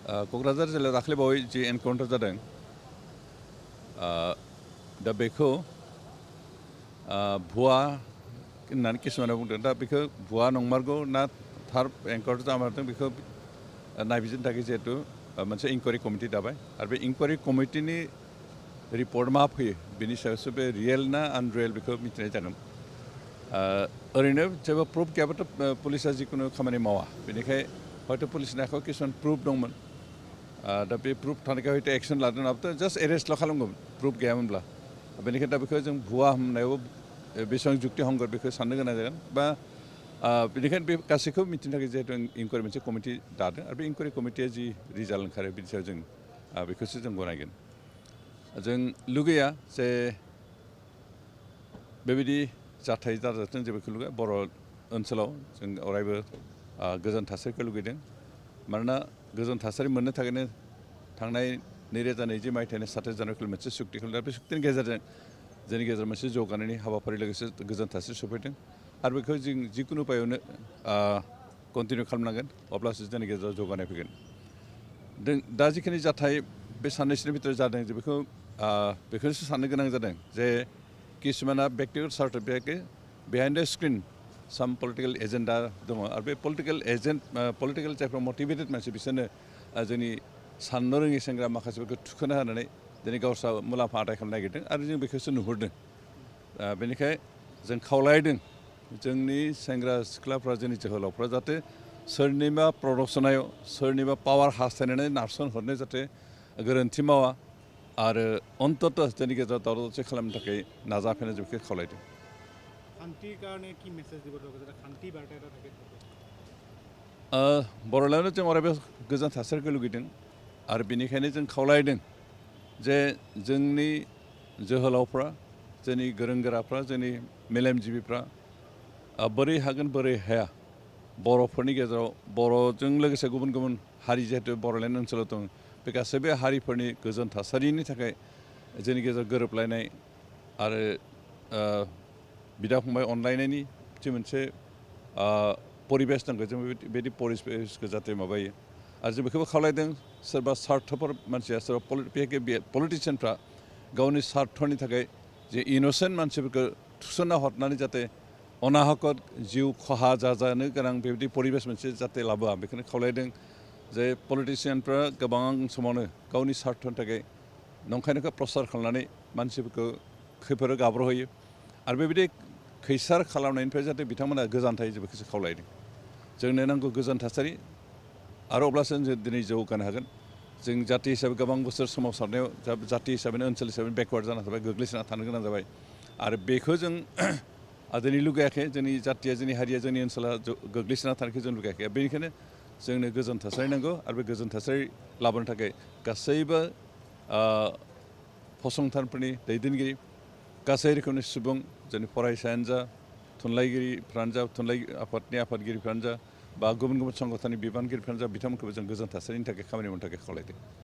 क'क्राझार जिल्लायाव दाख्लैबावै जि एनकाउन्टार जादों दा बेखौ भुवा होननानै किसुमाना बुंदों दा बेखौ भुवा नंमारगौ ना थार एनकाउन्टार जामारदों बेखौ नायबिजिरनो थाखाय जिहेतु मोनसे इनकुवारि कमिटि दाबाय आरो बे इनकुवारि कमिटिनि रिपर्ट मा फैयो बेनि सायावसो बे रियेल ना आनरियेल बेखौ मिथिनाय जागोन ओरैनो जेबो प्रुफ गैयाबाथ' पुलिसा जिखुनु खामानि मावा बेनिखाय हयथ' पुलिसनि आखायाव किसुमान प्रुफ दंमोन दा बे प्रुफ थानायखाय हयथ' एक्सन लादों नङाबाथ' जास्ट एरेस्टल' खालामगौमोन प्रुफ गैयामोनब्ला बेनिखायनो दा बेखौ जों भुवा होननायाव बेसेबां जुक्ति हंगत बेखौ साननो गोनां जागोन बा बेनिखायनो बे गासैखौबो मिथिनो थाखाय जिहेतु इनकुवारि मोनसे कमिटि दादों आरो बे इनकुवारि कमिटिया जि रिजाल्ट ओंखारो बिनि सायाव जों बेखौसो जों गनायगोन जों लुगैया जे बेबायदि जाथाय जाजाथों जे बेखौ लुगैया बर' ओनसोलाव जों अरायबो गोजोन थासारिखौ लुगैदों मानोना गोजोन थासारि मोननो थाखायनो थांनाय 2020 मायथाइनि 27 जानुवारिखालि मोनसे सुक्ति खालामदों बे सुक्तिनि गेजेरजों जोंनि गेजेराव मोनसे जौगानायनि हाबाफारि लोगोसे गोजोन थासारि सफैदों आरो बेखौ जों जिकुनु उपायावनो कन्टिनिउ खालामनांगोन अब्लासो जोंनि गेजेराव जौगानाय फैगोन दा जिखिनि जाथाय बे साननैसोनि भितराव जादों जे बेखौसो साननो गोनां जादों जे किसुमाना व्यक्तिगत स्वार्थ बिहाइन्ड द स्क्रिन साम पलिटिकेल एजेन्डा दङ आरो बे पलिटिकेल जायफ्रा मटिभेटेड मानसि बिसोरनो जोंनि साननो रोङि सेंग्रा माखासेफोरखौ थुखोना होनानै दिनै गावस्रा मुलाम्फा आदाय खालामनो नागिरदों आरो जों बेखौसो नुहुरदों बेनिखाय जों खावलायदों जोंनि सेंग्रा सिख्लाफ्रा जोंनि जोहोलावफ्रा जाहाथे सोरनिबा प्रडक्सनाव सोरनिबा पावार हास्थायनानै नारसनहरनो जाहाथे गोरोन्थि मावा आरो अन्तत जोंनि गेजेराव दावराव दावसि खालामनो थाखाय नाजाफैनो जों बेखौ खावलायदों बर'लेण्डआव जों अरायबो गोजोन थासारिखौ लुगैदों आरो बेनिखायनो जों खावलायदों जे जोंनि जोहोलावफ्रा जोंनि गोरों गोराफ्रा जोंनि मेलेमजिबिफ्रा बोरै हागोन बोरै हाया बर'फोरनि गेजेराव बर'जों लोगोसे गुबुन गुबुन हारि जिहेतु बर'लेण्ड ओनसोलाव दं बे गासैबो हारिफोरनि गोजोन थासारिनि थाखाय जोंनि गेजेराव गोरोबलायनाय आरो बिदा फंबाय अनलायनायनि जि मोनसे परिबेस नांगौ जों बेबायदि परिबेसखौ जाहाथे माबायो आरो जों बेखौबो खावलायदों सोरबा स्वार्थफोर मानसिया सोरबा पलिटिसियानफ्रा गावनि स्वार्थनि थाखाय जे इन'सेन्ट मानसिफोरखौ थुसनना हरनानै जाहाथे अनाहकत जिउ खहा जाजानो गोनां बेबायदि परिबेस मोनसे जाहाथे लाबोआ बेखौनो खावलायदों जे पलिटिसियानफ्रा गोबां समावनो गावनि स्वार्थनि थाखाय नंखायखौ प्रसार खालामनानै मानसिफोरखौ खैफोदाव गाब्रहोयो आरो बेबायदि खैसार खालामनायनिफ्राय जाहाथे बिथांमोना गोजान थायो जों बेखौसो खावलायदों जोंनो नांगौ गोजोन थासारि आरो अब्लासो जों दिनै जौगानो हागोन जों जाथि हिसाबै गोबां बोसोर सोमावसारनायाव जाथि हिसाबैनो ओनसोल हिसाबै बेकवार्ड जाना थाबाय गोग्लैसोना थानो गोनां जाबाय आरो बेखौ जों दिनै लुगैयाखै जोंनि जाथिया जोंनि हारिया जोंनि ओनसोला गोग्लैसोना थानायखौ जों लुगैयाखै बेनिखायनो जोंनो गोजोन थासारि नांगौ आरो बे गोजोन थासारि लाबोनो थाखाय गासैबो फसंथानफोरनि दैदेनगिरि गासै रोखोमनि सुबुं जोंनि फरायसायानो जा थुनलाइगिरिफ्रानो जा थुनलाइ आफादनि आफादगिरिफ्रानो जा बा गुबुन गुबुन संगठननि बिबानगिरिफ्रानो जा बिथांमोनखौबो जों गोजोन थासारिनि थाखाय खामानि मावनो थाखाय खावलायदों